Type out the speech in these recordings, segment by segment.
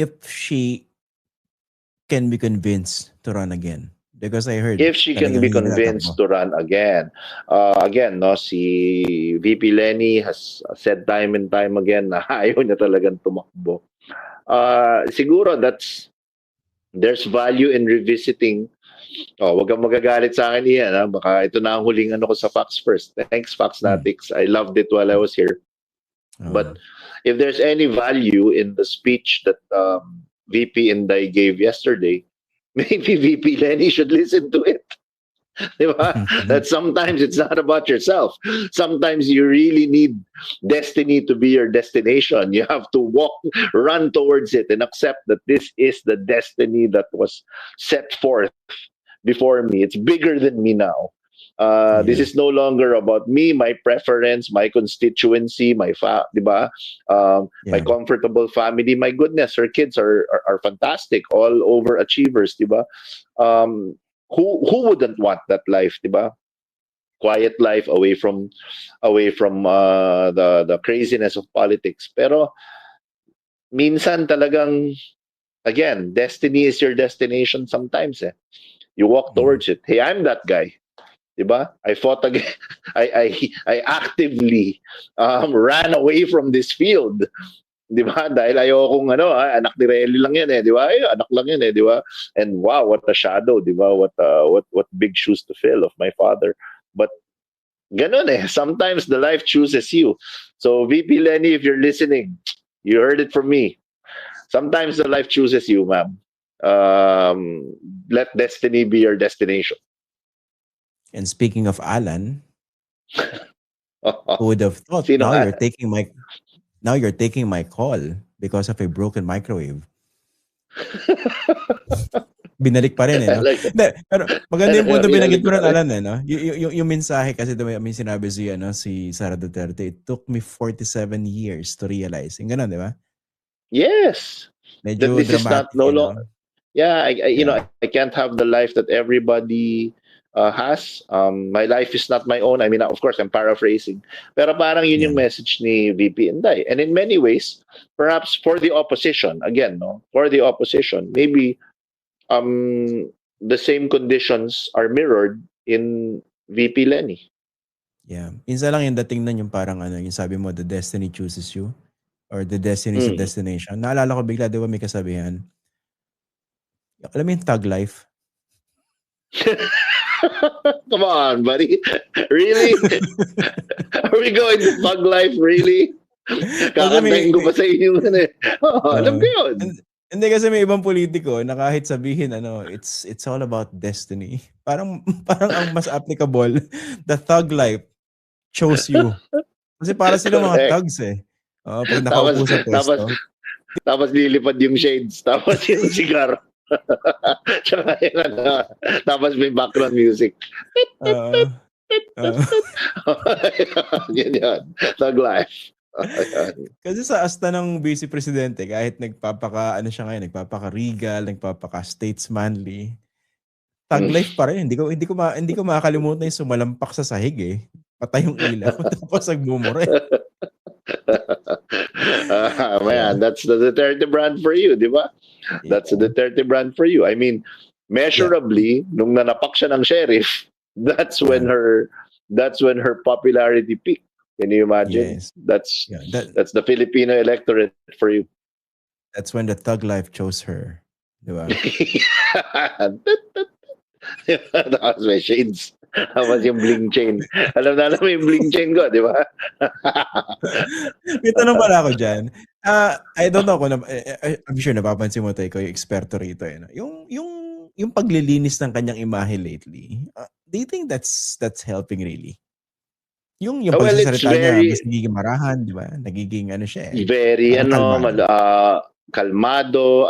if she can be convinced to run again. Because I heard If she can talagang be hindi na convinced tatakbo. to run again. Again, no, si VP Lenny has said time and time again na ayaw niya talagang tumakbo. Siguro there's value in revisiting. Wag kang magagalit sa akin iyan. Ha? Baka ito na ang huling ano ko sa Fox First. Thanks, Fox Hmm. Natics. I loved it while I was here. Oo. But if there's any value in the speech that VP Inday gave yesterday, maybe VP Lenny should listen to it. Diba? That sometimes it's not about yourself. Sometimes you really need destiny to be your destination. You have to run towards it, and accept that this is the destiny that was set forth before me. It's bigger than me now. This Yeah. is no longer about me, my preference, my constituency, diba? My Yeah. comfortable family. My goodness, her kids are fantastic, all overachievers, diba? Who wouldn't want that life, diba? Quiet life away from the craziness of politics. Pero minsan talagang, again, destiny is your destination sometimes. You walk Mm. towards it. Hey, I'm that guy. Diba? I fought again. I actively ran away from this field. Diba? Dahil ayokong anak ni Relly lang yan diba? Ay, anak lang yan diba? And wow, what a shadow, diba? What big shoes to fill of my father. But ganun sometimes the life chooses you. So VP Lenny, if you're listening, you heard it from me. Sometimes the life chooses you, ma'am. Let destiny be your destination. And speaking of Alan, who would have thought Sinong Alan? now you're taking my call because of a broken microwave. Binalik pa rin no? Hindi, pero maganda yung punto binanggit mo rin, Alan no? Yung mensahe kasi may sinabi si Sara Duterte, it took me 47 years to realize. Yung ganun, di ba? Yes. That Medyo this is not dramatic, no no? longer. Yeah, Yeah. I can't have the life that everybody has. My life is not my own. I mean, of course, I'm paraphrasing. Pero parang yun Yeah. yung message ni VP Inday. And in many ways, perhaps for the opposition, again, no, for the opposition, maybe the same conditions are mirrored in VP Lenny. Yeah. Minsan lang yung dating nun yung parang yung sabi mo, the destiny chooses you or the destiny is a destination. Naalala ko bigla, di ba may kasabihan? Alam mo yung thug life? Come on, buddy. Really? Are we going to thug life? Really? Kakantahin ko pa sa inyo alam ko yun. Hindi kasi may ibang politiko na kahit sabihin it's all about destiny. Parang ang mas applicable, the thug life chose you. Kasi para sila mga thugs pag nakaupo sa pwesto. Tapos lilipad yung shades, tapos yung cigar. Tsaka yung tapos may background music. Yan. Thug life. Kasi sa asta ng vice presidente, kahit nagpapaka-regal, nagpapaka-statesmanly, thug life pa rin. Hindi ko makakalimutan yung sumalampak sa sahig patay yung ilaw tapos nagmumura Man, that's the Duterte brand for you, di ba? That's the Duterte brand for you. I mean, measurably, nung nanapak siya ng sheriff, that's when her popularity peaked. Can you imagine? Yes. That's the Filipino electorate for you. That's when the thug life chose her. Di ba? Tapos may shades. Tapos yung bling chain. Alam yung bling chain ko, di ba? May tanong pala ako dyan. I don't know kung I'm sure napapansin mo tayo yung eksperto rito. Yung paglilinis ng kanyang imahe lately, do you think that's helping really? Yung pagsasalita niya, mas nagiging marahan, di ba? Nagiging siya very kalmado,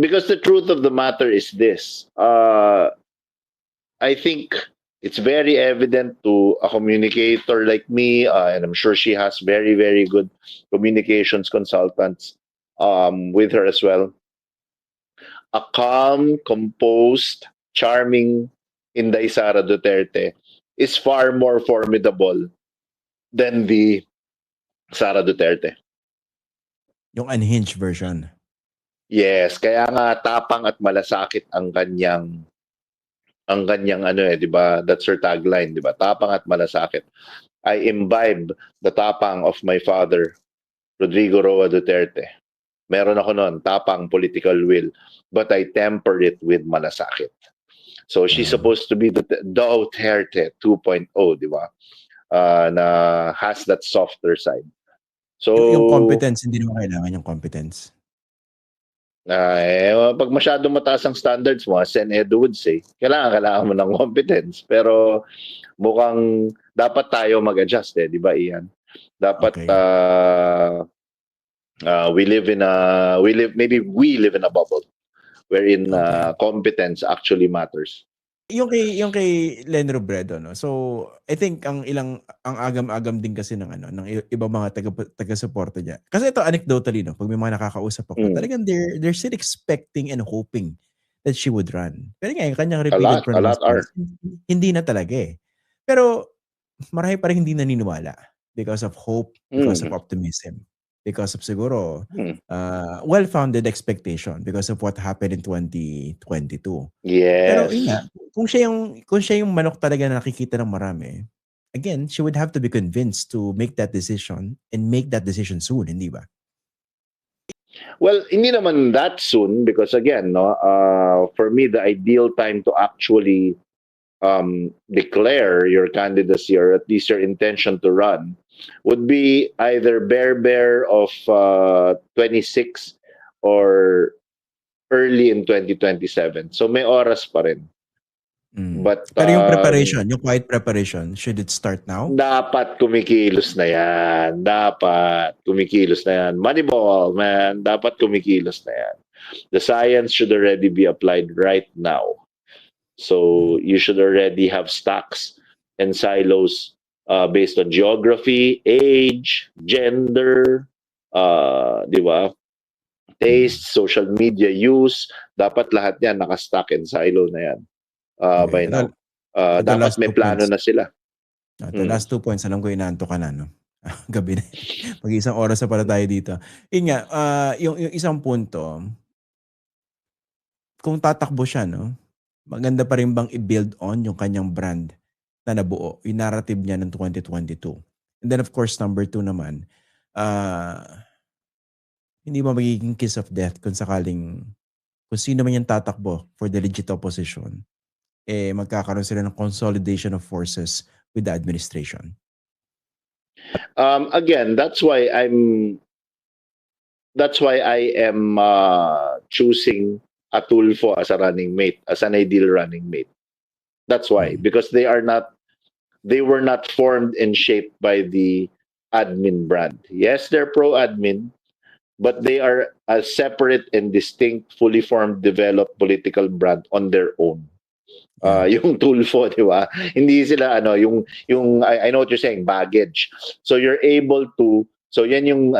because the truth of the matter is this. I think it's very evident to a communicator like me, and I'm sure she has very, very good communications consultants with her as well. A calm, composed, charming Inday Sara Duterte is far more formidable than the Sara Duterte. Yung unhinged version. Yes, kaya nga tapang at malasakit ang kanyang ano 'di ba? That's her tagline, 'di ba? Tapang at malasakit. I imbibe the tapang of my father, Rodrigo Roa Duterte. Meron ako noon, tapang political will, but I tempered it with malasakit. So she's supposed to be the Duterte 2.0, di ba? Na has that softer side. So Yung competence, hindi naman kailangan yung competence. Pag masyadong mataas ang standards mo, Sen Edu would say, kailangan mo ng competence. Pero mukhang dapat tayo mag-adjust di ba Ian? Dapat Okay. we live in a bubble wherein Okay. competence actually matters. Yung kay Len Robredo, no. So, I think ang agam-agam din kasi ng ibang mga taga-suporta niya. Kasi ito anecdotally, no, pag may mga nakakausap ako, talagang they're still expecting and hoping that she would run. Pero nga, yung kanyang repeated A lot are. pronouncements, hindi na talaga eh. Pero marami pa rin hindi naniniwala because of hope, because of optimism, because of siguro well-founded expectation because of what happened in 2022. Pero yun nga, Yes. kung siya yung manok talaga na nakikita ng marami, again, she would have to be convinced to make that decision and make that decision soon, hindi ba? Well, hindi naman that soon because again, no, for me, the ideal time to actually declare your candidacy or at least your intention to run would be either bare of 26 or early in 2027. So may oras pa rin. But Pero yung preparation, yung quiet preparation, should it start now? dapat kumikilos na yan. Dapat kumikilos na yan. Moneyball, man. Dapat kumikilos na yan. The science should already be applied right now. So you should already have stacks and silos based on geography, age, gender, di ba? Taste, social media use. Dapat lahat yan naka-stack and silo na yan by now. Dapat may plano na sila. The last 2 points, alam ko inaantok ka na, no? Gabi na. Mag-isang oras na pala tayo dito. Yun nga, yung isang punto, kung tatakbo siya, no? Maganda pa rin bang i-build on yung kanyang brand na nabuo, yung narrative niya ng 2022. And then of course, number 2 naman, hindi ba magiging kiss of death kung sino man yung tatakbo for the legit opposition, magkakaroon sila ng consolidation of forces with the administration. Again, that's why I am choosing Atulfo as a running mate, as an ideal running mate. That's why, because they were not formed and shaped by the admin brand. Yes, they're pro-admin, but they are a separate and distinct, fully formed, developed political brand on their own. Yung Tulfo, di ba? Hindi sila I know what you're saying, baggage. So you're able to, so yan yung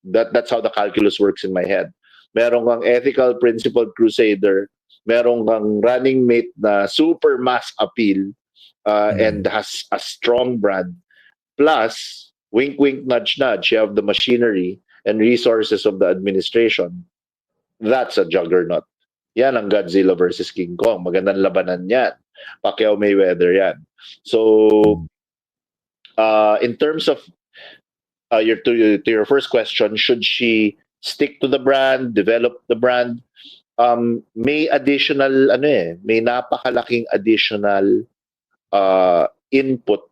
that's how the calculus works in my head. Meron kang ethical principled crusader, meron kang running mate na super mass appeal and has a strong brand. Plus, wink wink nudge nudge, you have the machinery and resources of the administration. That's a juggernaut. Yan ang Godzilla versus King Kong. Magandang labanan yan. Pacquiao Mayweather yan. So, in terms of to your first question, should she stick to the brand, develop the brand? May additional may napakalaking additional input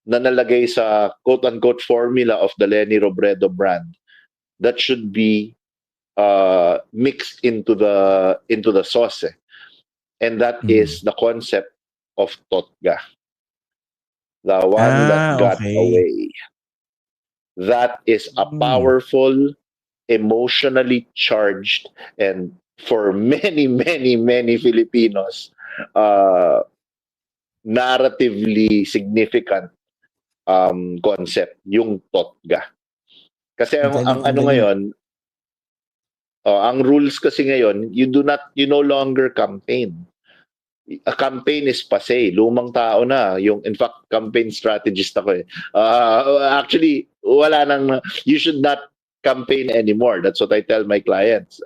na nalagay sa quote-unquote formula of the Leni Robredo brand that should be mixed into the sauce. And that is the concept of Totga. The one that got away. That is a powerful, emotionally charged, and for many, many, many Filipinos, narratively significant concept, yung Totga. Kasi ang ngayon, ang rules kasi ngayon, you no longer campaign. A campaign is passé. Lumang tao na. In fact, campaign strategist ako eh. Actually, Wala nang, you should not campaign anymore. That's what I tell my clients.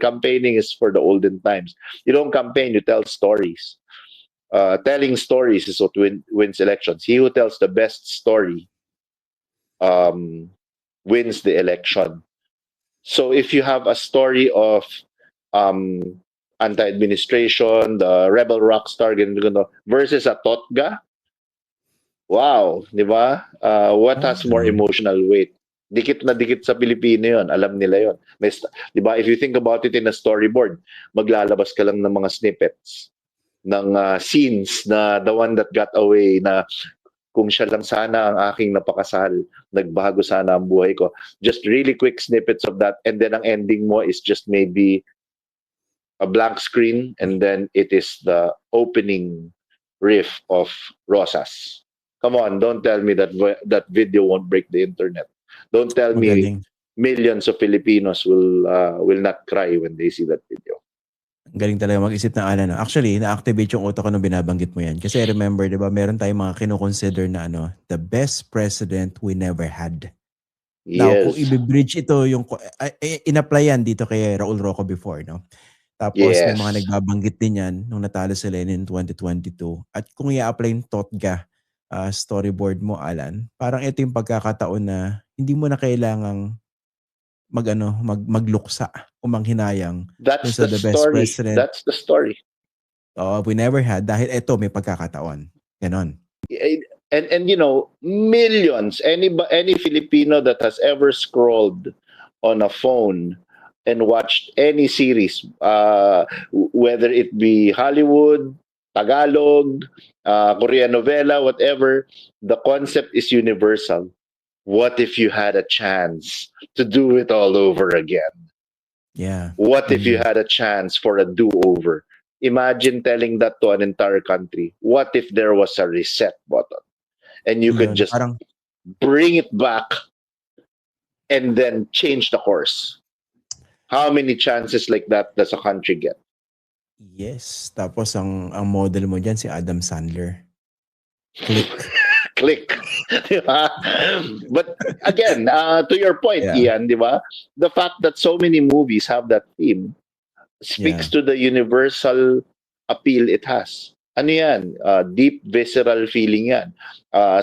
Campaigning is for the olden times. You don't campaign, you tell stories. Telling stories is what wins elections. He who tells the best story wins the election. So if you have a story of anti-administration, the rebel rock star, versus a totga, wow, di ba? What has more emotional weight? Dikit na dikit sa Pilipino yun. Alam nila yun. Di ba? If you think about it in a storyboard, maglalabas ka lang ng mga snippets ng scenes na the one that got away, na kung siya lang sana ang aking napakasal, nagbago sana ang buhay ko. Just really quick snippets of that, and then ang ending mo is just maybe a blank screen, and then it is the opening riff of Rosas. Come on, don't tell me that that video won't break the internet. Don't tell me millions of Filipinos will not cry when they see that video. Galing talaga mag-isip ng ano. Actually, na-activate yung utak ko nung binabanggit mo yan. Kasi I remember, di ba, meron tayong mga kinoconsider na the best president we never had. Yes. Now, kung i-bridge ito, in-apply yan dito kay Raul Roco before, no? Tapos, may mga nagbabanggit din yan nung natalo sila in 2022. At kung i-apply yung TOTGA storyboard mo, Alan, parang ito yung pagkakataon na hindi mo na kailangang magluksa o manghinayang. That's the best story. President. That's the story. We never had dahil ito may pagkakataon. Ganon. And you know, millions, any Filipino that has ever scrolled on a phone and watched any series, whether it be Hollywood, Tagalog, Korean novela, whatever, the concept is universal. What if you had a chance to do it all over again? Yeah. What if you had a chance for a do-over? Imagine telling that to an entire country. What if there was a reset button and you could just bring it back and then change the course? How many chances like that does a country get? Yes. Tapos ang model mo dyan si Adam Sandler. Click. Click. But again, to your point, Ian, di ba? The fact that so many movies have that theme speaks to the universal appeal it has. Ano yan? Deep, visceral feeling yan.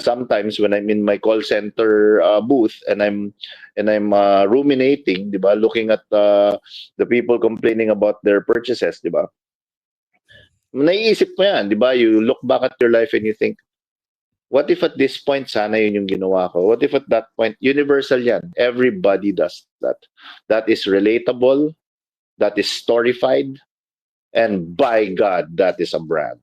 Sometimes when I'm in my call center booth and I'm ruminating, di ba? Looking at the people complaining about their purchases, di ba? Naiisip mo yan, di ba? You look back at your life and you think, what if at this point, sana yun yung ginawa ko? What if at that point, universal yan. Everybody does that. That is relatable. That is storyfied. And by God, that is a brand.